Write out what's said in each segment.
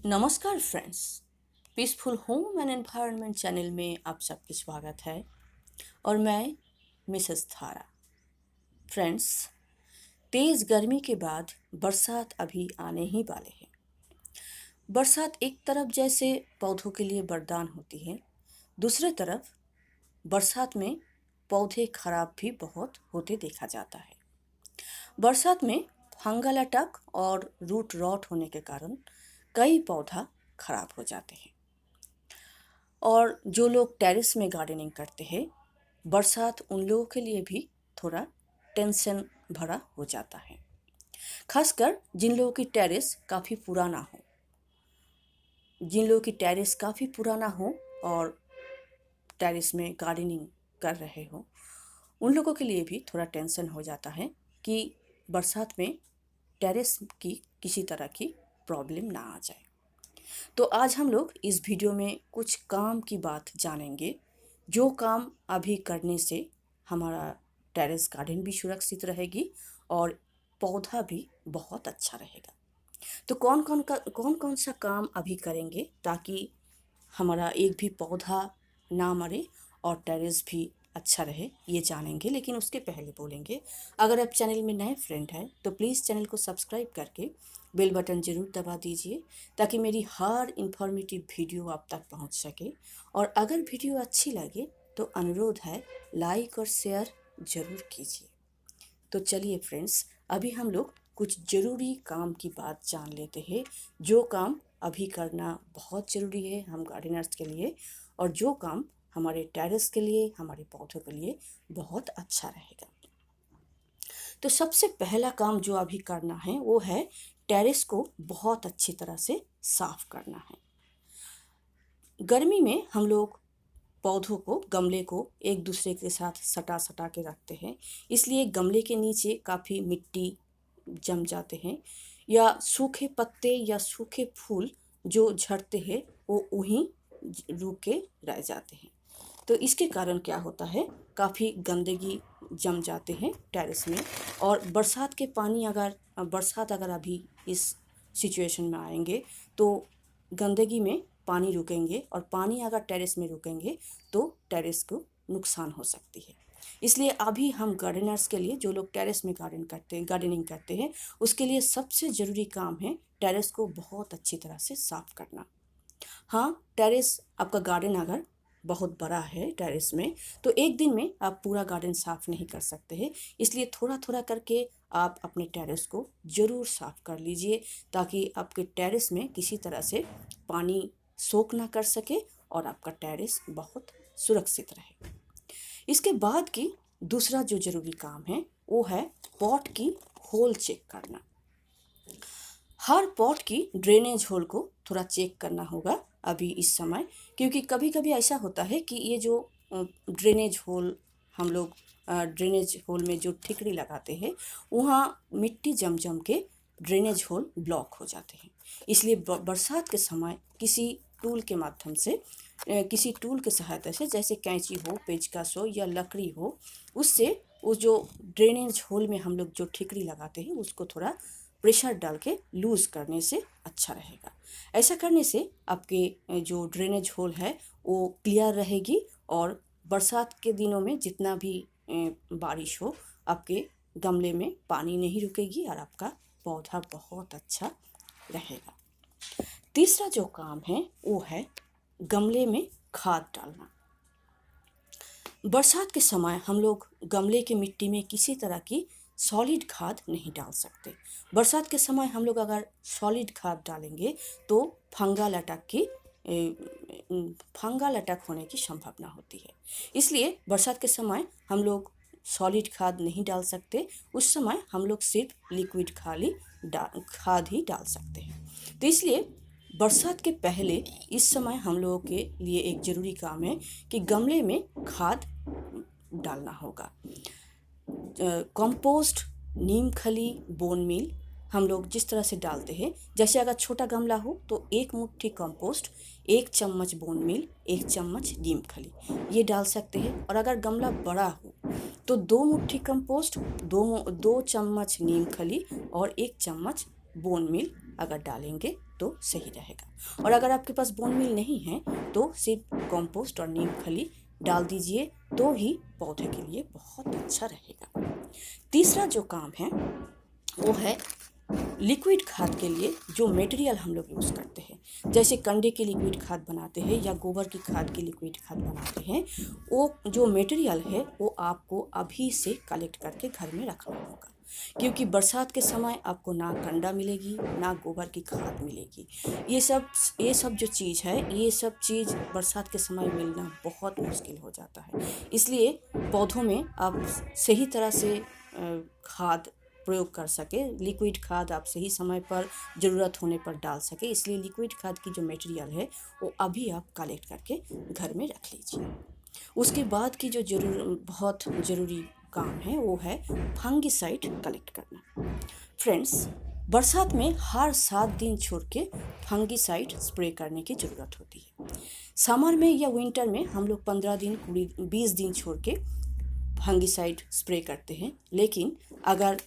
नमस्कार friends. Peaceful home and environment channel में आप सबका स्वागत है और मैं मिसेस थारा। फ्रेंड्स, तेज़ गर्मी के बाद बरसात अभी आने ही वाले हैं। बरसात एक तरफ जैसे पौधों के लिए वरदान होती है, दूसरे तरफ बरसात में पौधे खराब भी बहुत होते देखा जाता है। बरसात में फंगल अटैक और रूट रॉट होने के कारण कई पौधा खराब हो जाते हैं। और जो लोग टेरेस में गार्डनिंग करते हैं, बरसात उन लोगों के लिए भी थोड़ा टेंशन भरा हो जाता है। खासकर जिन लोगों की टेरेस काफ़ी पुराना हो, और टेरेस में गार्डनिंग कर रहे हो, उन लोगों के लिए भी थोड़ा टेंशन हो जाता है कि बरसात में टेरेस की किसी तरह की प्रॉब्लम ना आ जाए। तो आज हम लोग इस वीडियो में कुछ काम की बात जानेंगे, जो काम अभी करने से हमारा टेरेस गार्डन भी सुरक्षित रहेगी और पौधा भी बहुत अच्छा रहेगा। तो कौन कौन सा काम अभी करेंगे ताकि हमारा एक भी पौधा ना मरे और टेरेस भी अच्छा रहे, ये जानेंगे। लेकिन उसके पहले बोलेंगे, अगर आप चैनल में नए फ्रेंड हैं तो प्लीज़ चैनल को सब्सक्राइब करके बेल बटन ज़रूर दबा दीजिए ताकि मेरी हर इन्फॉर्मेटिव वीडियो आप तक पहुंच सके। और अगर वीडियो अच्छी लगे तो अनुरोध है, लाइक और शेयर ज़रूर कीजिए। तो चलिए फ्रेंड्स, अभी हम लोग कुछ ज़रूरी काम की बात जान लेते हैं, जो काम अभी करना बहुत ज़रूरी है हम गार्डनर्स के लिए, और जो काम हमारे टेरेस के लिए, हमारे पौधों के लिए बहुत अच्छा रहेगा। तो सबसे पहला काम जो अभी करना है वो है टेरेस को बहुत अच्छी तरह से साफ़ करना है। गर्मी में हम लोग पौधों को, गमले को एक दूसरे के साथ सटा सटा के रखते हैं, इसलिए गमले के नीचे काफ़ी मिट्टी जम जाते हैं, या सूखे पत्ते या सूखे फूल जो झड़ते हैं वो वहीं रुक के रह जाते हैं। तो इसके कारण क्या होता है, काफ़ी गंदगी जम जाते हैं टेरेस में। और बरसात अगर अभी इस सिचुएशन में आएंगे तो गंदगी में पानी रुकेंगे, और पानी अगर टेरेस में रुकेंगे तो टेरेस को नुकसान हो सकती है। इसलिए अभी हम गार्डनर्स के लिए, जो लोग टेरेस में गार्डनिंग करते हैं, उसके लिए सबसे ज़रूरी काम है टेरेस को बहुत अच्छी तरह से साफ़ करना। हाँ, टेरेस, आपका गार्डन अगर बहुत बड़ा है टेरेस में, तो एक दिन में आप पूरा गार्डन साफ़ नहीं कर सकते हैं, इसलिए थोड़ा थोड़ा करके आप अपने टेरेस को ज़रूर साफ़ कर लीजिए ताकि आपके टेरेस में किसी तरह से पानी सोख ना कर सके और आपका टेरेस बहुत सुरक्षित रहे। इसके बाद की दूसरा जो ज़रूरी काम है वो है पॉट की होल चेक करना। हर पॉट की ड्रेनेज होल को थोड़ा चेक करना होगा अभी इस समय, क्योंकि कभी कभी ऐसा होता है कि ये जो ड्रेनेज होल हम लोग ड्रेनेज होल में जो ठिकरी लगाते हैं, वहाँ मिट्टी जम जम के ड्रेनेज होल ब्लॉक हो जाते हैं। इसलिए बरसात के समय किसी टूल के माध्यम से, किसी टूल की सहायता से, जैसे कैंची हो, पेचकस हो या लकड़ी हो, उससे वो जो ड्रेनेज होल में हम लोग जो ठिकरी लगाते हैं उसको थोड़ा प्रेशर डाल के लूज़ करने से अच्छा रहेगा। ऐसा करने से आपके जो ड्रेनेज होल है वो क्लियर रहेगी, और बरसात के दिनों में जितना भी बारिश हो, आपके गमले में पानी नहीं रुकेगी और आपका पौधा बहुत अच्छा रहेगा। तीसरा जो काम है वो है गमले में खाद डालना। बरसात के समय हम लोग गमले की मिट्टी में किसी तरह की सॉलिड खाद नहीं डाल सकते। बरसात के समय हम लोग अगर सॉलिड खाद डालेंगे तो फंगल अटैक होने की संभावना होती है। इसलिए बरसात के समय हम लोग सॉलिड खाद नहीं डाल सकते, उस समय हम लोग सिर्फ लिक्विड खाद ही डाल सकते हैं। तो इसलिए बरसात के पहले इस समय हम लोगों के लिए एक ज़रूरी काम है कि गमले में खाद डालना होगा। कंपोस्ट, नीम खली, बोन मील हम लोग जिस तरह से डालते हैं, जैसे अगर छोटा गमला हो तो 1 मुट्ठी कंपोस्ट, 1 चम्मच बोन मील, 1 चम्मच नीम खली, ये डाल सकते हैं। और अगर गमला बड़ा हो तो 2 मुट्ठी कंपोस्ट, 2 चम्मच नीम खली और 1 चम्मच बोन मील अगर डालेंगे तो सही रहेगा। और अगर आपके पास बोन मील नहीं है तो सिर्फ कंपोस्ट और नीम खली डाल दीजिए, तो ही पौधे के लिए बहुत अच्छा रहेगा। तीसरा जो काम है वो है लिक्विड खाद के लिए जो मटेरियल हम लोग यूज़ करते हैं, जैसे कंडे की लिक्विड खाद बनाते हैं या गोबर की खाद की लिक्विड खाद बनाते हैं, वो जो मटेरियल है वो आपको अभी से कलेक्ट करके घर में रखना होगा, क्योंकि बरसात के समय आपको ना कंडा मिलेगी ना गोबर की खाद मिलेगी। ये सब जो चीज़ है, ये सब चीज़ बरसात के समय मिलना बहुत मुश्किल हो जाता है। इसलिए पौधों में आप सही तरह से खाद प्रयोग कर सके, लिक्विड खाद आप सही समय पर ज़रूरत होने पर डाल सके, इसलिए लिक्विड खाद की जो मटेरियल है वो अभी आप कलेक्ट करके घर में रख लीजिए। उसके बाद की जो बहुत ज़रूरी काम है वो है फंगिसाइड कलेक्ट करना। फ्रेंड्स, बरसात में हर 7 दिन छोड़ के फंगिसाइड स्प्रे करने की ज़रूरत होती है। समर में या विंटर में हम लोग 15 दिन 20 दिन छोड़ के फंगिसाइड स्प्रे करते हैं, लेकिन अगर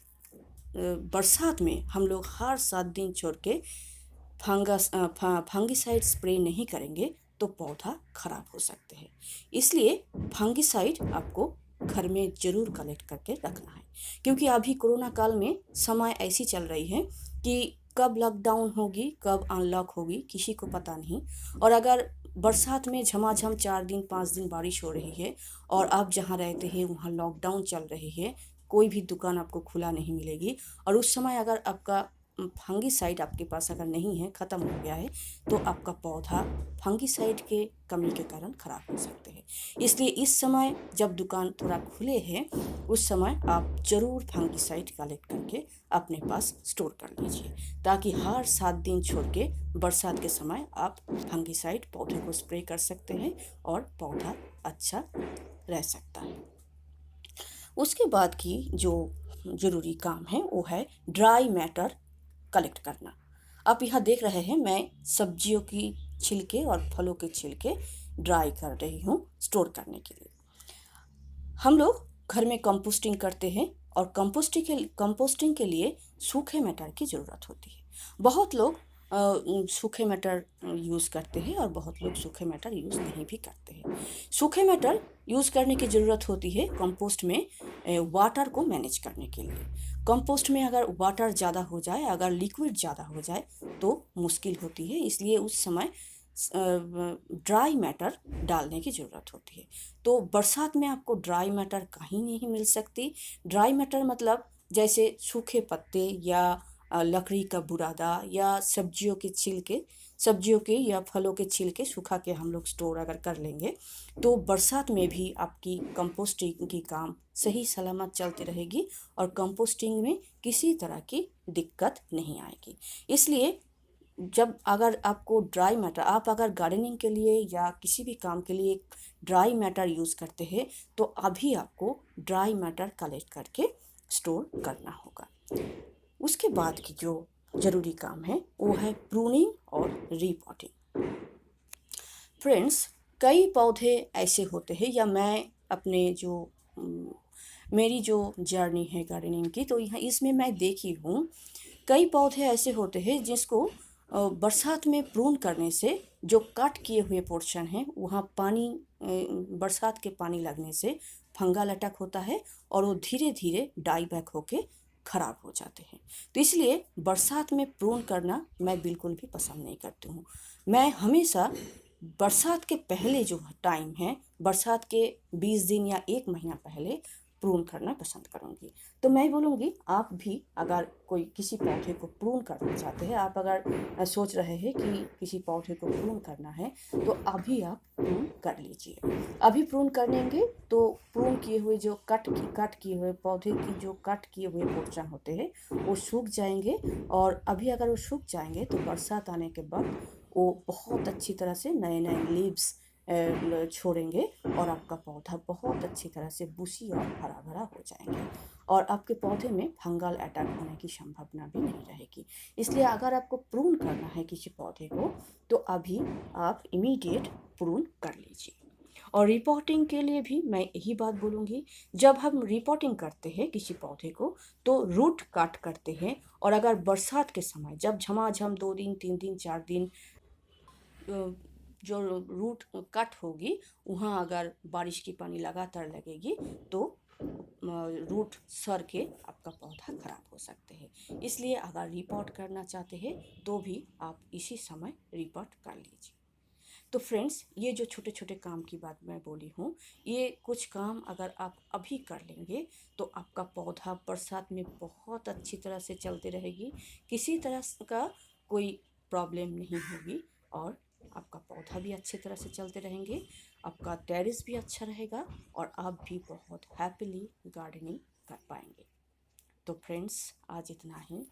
बरसात में हम लोग हर 7 दिन छोड़ के फंगिसाइड स्प्रे नहीं करेंगे तो पौधा खराब हो सकते हैं। इसलिए फंगिसाइड आपको घर में ज़रूर कलेक्ट करके रखना है, क्योंकि अभी कोरोना काल में समय ऐसी चल रही है कि कब लॉकडाउन होगी कब अनलॉक होगी किसी को पता नहीं। और अगर बरसात में झमाझम 4 दिन 5 दिन बारिश हो रही है और आप जहाँ रहते हैं वहाँ लॉकडाउन चल रही है, कोई भी दुकान आपको खुला नहीं मिलेगी, और उस समय अगर आपका फंगिसाइड आपके पास अगर नहीं है, ख़त्म हो गया है, तो आपका पौधा फंगिसाइड के कमी के कारण ख़राब हो सकते हैं। इसलिए इस समय जब दुकान थोड़ा खुले हैं उस समय आप ज़रूर फंगिसाइड कलेक्ट करके अपने पास स्टोर कर लीजिए, ताकि हर 7 दिन छोड़ के बरसात के समय आप फंगिसाइड पौधे को स्प्रे कर सकते हैं और पौधा अच्छा रह सकता है। उसके बाद की जो ज़रूरी काम है वो है ड्राई मैटर कलेक्ट करना। आप यहाँ देख रहे हैं मैं सब्जियों की छिलके और फलों के छिलके ड्राई कर रही हूँ स्टोर करने के लिए। हम लोग घर में कंपोस्टिंग करते हैं और कंपोस्टिंग के लिए सूखे मैटर की ज़रूरत होती है। बहुत लोग सूखे मैटर यूज़ करते हैं और बहुत लोग सूखे मैटर यूज़ नहीं भी करते हैं। सूखे मैटर यूज़ करने की ज़रूरत होती है कंपोस्ट में वाटर को मैनेज करने के लिए। कंपोस्ट में अगर वाटर ज़्यादा हो जाए, अगर लिक्विड ज़्यादा हो जाए तो मुश्किल होती है, इसलिए उस समय ड्राई मैटर डालने की ज़रूरत होती है। तो बरसात में आपको ड्राई मैटर कहीं नहीं मिल सकती। ड्राई मैटर मतलब जैसे सूखे पत्ते या लकड़ी का बुरादा या सब्जियों के या फलों के छिलके सुखा के हम लोग स्टोर अगर कर लेंगे तो बरसात में भी आपकी कंपोस्टिंग की काम सही सलामत चलती रहेगी और कंपोस्टिंग में किसी तरह की दिक्कत नहीं आएगी। इसलिए जब अगर आपको ड्राई मैटर, आप अगर गार्डनिंग के लिए या किसी भी काम के लिए ड्राई मैटर यूज़ करते हैं तो अभी आपको ड्राई मैटर कलेक्ट करके स्टोर करना होगा। उसके बाद की जो ज़रूरी काम है वो है प्रूनिंग और रीपॉटिंग। फ्रेंड्स, कई पौधे ऐसे होते हैं, या मैं अपने जो मेरी जो जर्नी है गार्डनिंग की, तो यहाँ इसमें मैं देखी हूँ कई पौधे ऐसे होते हैं जिसको बरसात में प्रून करने से जो कट किए हुए पोर्शन हैं वहाँ पानी बरसात के पानी लगने से फंगल अटैक होता है और वो धीरे धीरे डाई बैक होके ख़राब हो जाते हैं। तो इसलिए बरसात में प्रून करना मैं बिल्कुल भी पसंद नहीं करती हूँ। मैं हमेशा बरसात के पहले जो टाइम है, बरसात के 20 दिन या 1 महीना पहले प्रून करना पसंद करूँगी। तो मैं बोलूँगी आप भी अगर कोई किसी पौधे को प्रून करना चाहते हैं, आप अगर सोच रहे हैं कि किसी पौधे को प्रून करना है तो अभी आप प्रून कर लीजिए। अभी प्रून करेंगे तो प्रून किए हुए जो कट किए हुए पौधे की जो कट किए हुए पोर्शन होते हैं वो सूख जाएंगे, और अभी अगर वो सूख जाएंगे तो बरसात आने के बाद वो बहुत अच्छी तरह से नए नए लीव्स छोड़ेंगे और आपका पौधा बहुत अच्छी तरह से बुशी और हरा भरा हो जाएंगे और आपके पौधे में फंगल अटैक होने की संभावना भी नहीं रहेगी। इसलिए अगर आपको प्रून करना है किसी पौधे को तो अभी आप इमीडिएट प्रून कर लीजिए। और रिपोर्टिंग के लिए भी मैं यही बात बोलूँगी, जब हम रिपोर्टिंग करते हैं किसी पौधे को तो रूट काट करते हैं। और अगर बरसात के समय जब झमाझम 2 दिन 3 दिन 4 दिन जो रूट कट होगी, वहाँ अगर बारिश की पानी लगातार लगेगी तो रूट सर के आपका पौधा खराब हो सकते हैं। इसलिए अगर रिपोर्ट करना चाहते हैं तो भी आप इसी समय रिपोर्ट कर लीजिए। तो फ्रेंड्स, ये जो छोटे छोटे काम की बात मैं बोली हूँ, ये कुछ काम अगर आप अभी कर लेंगे तो आपका पौधा बरसात में बहुत अच्छी तरह से चलते रहेगी, किसी तरह का कोई प्रॉब्लम नहीं होगी, और आपका पौधा भी अच्छी तरह से चलते रहेंगे, आपका टेरेस भी अच्छा रहेगा, और आप भी बहुत हैप्पीली गार्डनिंग कर पाएंगे। तो फ्रेंड्स, आज इतना ही।